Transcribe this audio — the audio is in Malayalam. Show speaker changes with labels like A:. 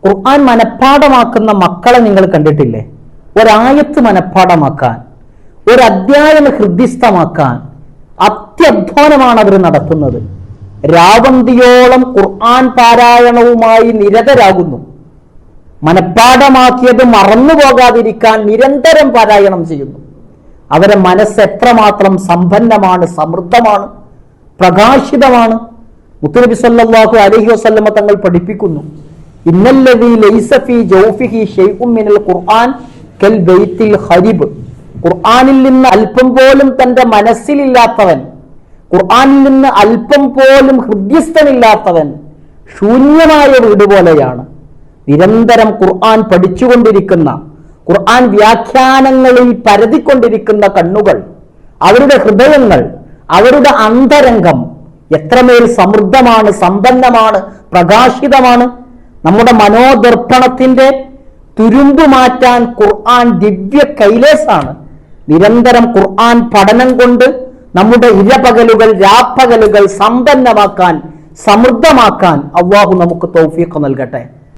A: ഖുർആൻ മനഃപ്പാഠമാക്കുന്ന മക്കളെ നിങ്ങൾ കണ്ടിട്ടില്ലേ? ഒരായത്ത് മനഃപ്പാഠമാക്കാൻ, ഒരധ്യായം ഹൃദ്യസ്ഥമാക്കാൻ അത്യധ്വാനമാണ് അവർ നടത്തുന്നത്. രാവന്തിയോളം ഖുർആൻ പാരായണവുമായി നിരതരാകുന്നു. മനഃപ്പാഠമാക്കിയത് മറന്നുപോകാതിരിക്കാൻ നിരന്തരം പാരായണം ചെയ്യുന്നു. അവരെ മനസ്സ് എത്രമാത്രം സമ്പന്നമാണ്, സമൃദ്ധമാണ്, പ്രകാശിതമാണ്. മുത്തുനബി സല്ലല്ലാഹു അലൈഹി വസല്ലമ തങ്ങൾ പഠിപ്പിക്കുന്നു, ഇന്നല്ലദീ ലൈസ ഫീ ജൗഫിഹി ശൈഉം മിനൽ ഖുർആൻ കൽ ബൈത്തിൽ ഖരീബ്. ഖുർആനിൽ നിന്ന് അല്പം പോലും തന്റെ മനസ്സിലില്ലാത്തവൻ, ഖുർആനിൽ നിന്ന് അല്പം പോലും ഹൃദ്യസ്ഥനില്ലാത്തവൻ ശൂന്യമായ വീട് പോലെയാണ്. നിരന്തരം ഖുർആൻ പഠിച്ചുകൊണ്ടിരിക്കുന്ന, ഖുർആൻ വ്യാഖ്യാനങ്ങളിൽ പരതിക്കൊണ്ടിരിക്കുന്ന കണ്ണുകൾ, അവരുടെ ഹൃദയങ്ങൾ, അവരുടെ അന്തരംഗം എത്രമേൽ സമൃദ്ധമാണ്, സമ്പന്നമാണ്, പ്രകാശിതമാണ്. നമ്മുടെ മനോദർപ്പണത്തിന്റെ തുരുമ്പ് മാറ്റാൻ ഖുർആൻ ദിവ്യ കൈലേസാണ്. നിരന്തരം ഖുർആൻ പഠനം കൊണ്ട് നമ്മുടെ ഇരപകലുകൾ, രാപ്പകലുകൾ സമ്പന്നമാക്കാൻ, സമൃദ്ധമാക്കാൻ അല്ലാഹു നമുക്ക് തൗഫീഖ് നൽകട്ടെ.